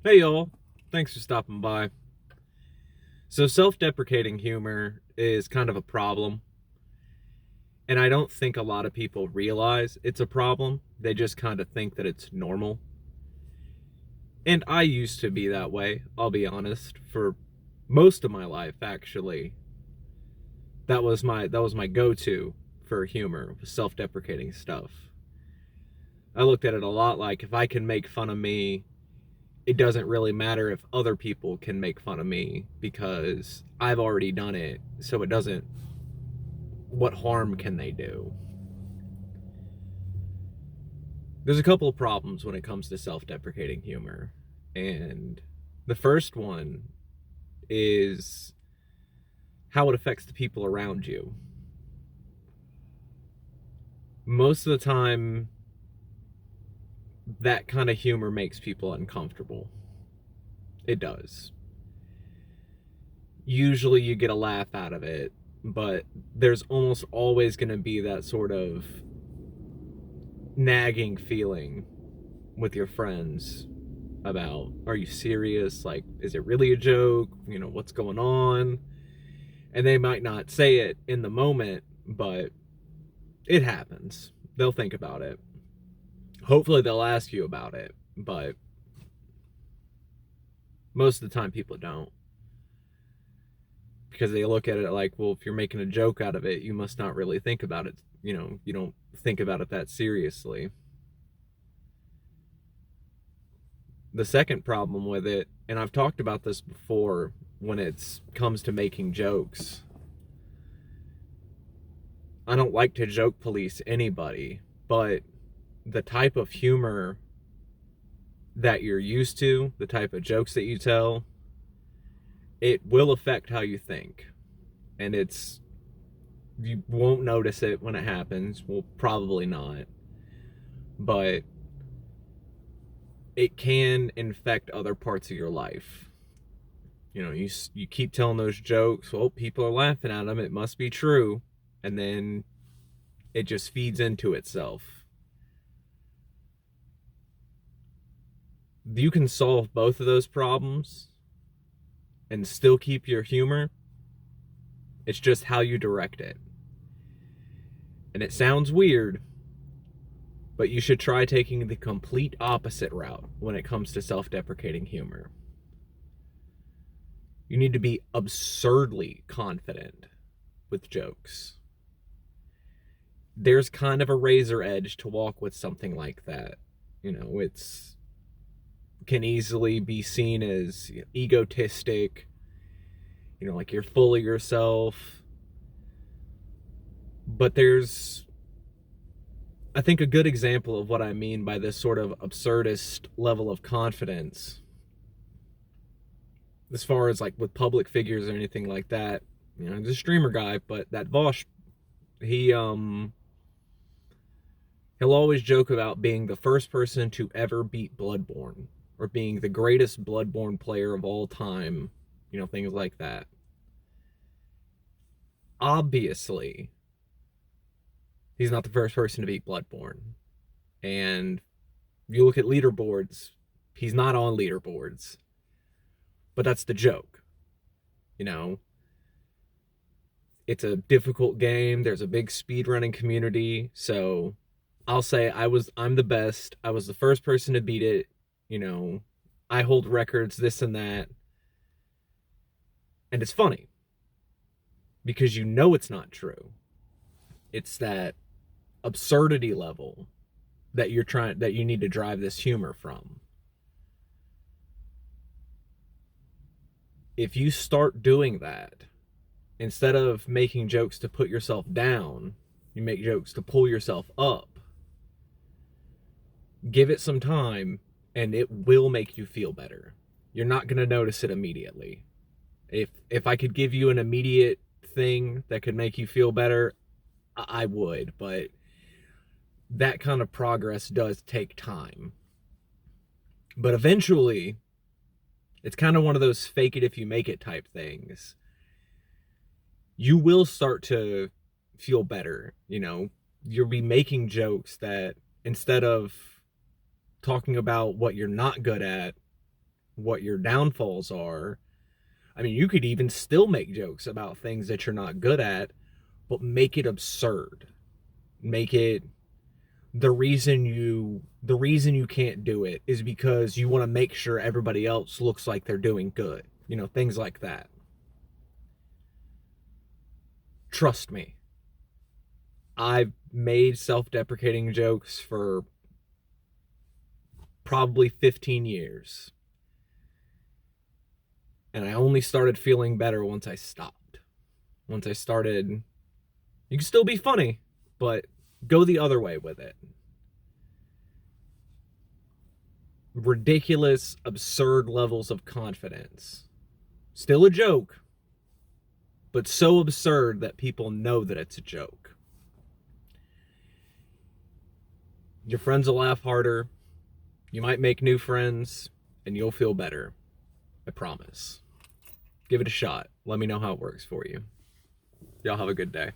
Hey y'all, thanks for stopping by. So, self-deprecating humor is kind of a problem, and I don't think a lot of people realize it's a problem. They just kind of think that it's normal. And I used to be that way, I'll be honest, for most of my life actually. That was my go-to for humor, self-deprecating stuff. I looked at it a lot like if I can make fun of me, it doesn't really matter if other people can make fun of me because I've already done it. So it doesn't, what harm can they do? There's a couple of problems when it comes to self-deprecating humor. And the first one is how it affects the people around you. Most of the time, that kind of humor makes people uncomfortable. It does. Usually you get a laugh out of it, but there's almost always going to be that sort of nagging feeling with your friends about, are you serious? Like, is it really a joke? What's going on? And they might not say it in the moment, but it happens. They'll think about it. Hopefully they'll ask you about it, but most of the time people don't, because they look at it like, well, if you're making a joke out of it, you must not really think about it. You don't think about it that seriously. The second problem with it, and I've talked about this before when it comes to making jokes, I don't like to joke police anybody, but the type of humor that you're used to, the type of jokes that you tell, it will affect how you think. And you won't notice it when it happens. Well, probably not. But it can infect other parts of your life. You keep telling those jokes, well, people are laughing at them, it must be true. And then it just feeds into itself. You can solve both of those problems and still keep your humor. It's just how you direct it. And it sounds weird, but you should try taking the complete opposite route when it comes to self-deprecating humor. You need to be absurdly confident with jokes. There's kind of a razor edge to walk with something like that. It's can easily be seen as egotistic, like you're full of yourself. But there's, I think, a good example of what I mean by this sort of absurdist level of confidence, as far as like with public figures or anything like that. He's a streamer guy, but that Vosh, he he'll always joke about being the first person to ever beat Bloodborne, or being the greatest Bloodborne player of all time, things like that. Obviously, he's not the first person to beat Bloodborne. And you look at leaderboards, he's not on leaderboards. But that's the joke. You know, it's a difficult game. There's a big speedrunning community. So I'll say I'm the best. I was the first person to beat it. I hold records, this and that. And it's funny because it's not true. It's that absurdity level that you need to drive this humor from. If you start doing that, instead of making jokes to put yourself down, you make jokes to pull yourself up. Give it some time and it will make you feel better. You're not going to notice it immediately. If I could give you an immediate thing that could make you feel better, I would, but that kind of progress does take time. But eventually, it's kind of one of those fake it if you make it type things. You will start to feel better. You'll be making jokes that, instead of talking about what you're not good at, what your downfalls are. I mean, you could even still make jokes about things that you're not good at, but make it absurd. Make it the reason you can't do it is because you want to make sure everybody else looks like they're doing good. You know, things like that. Trust me. I've made self-deprecating jokes for probably 15 years. And I only started feeling better once I stopped. Once I started, you can still be funny, but go the other way with it. Ridiculous, absurd levels of confidence. Still a joke, but so absurd that people know that it's a joke. Your friends will laugh harder. You might make new friends, and you'll feel better. I promise. Give it a shot. Let me know how it works for you. Y'all have a good day.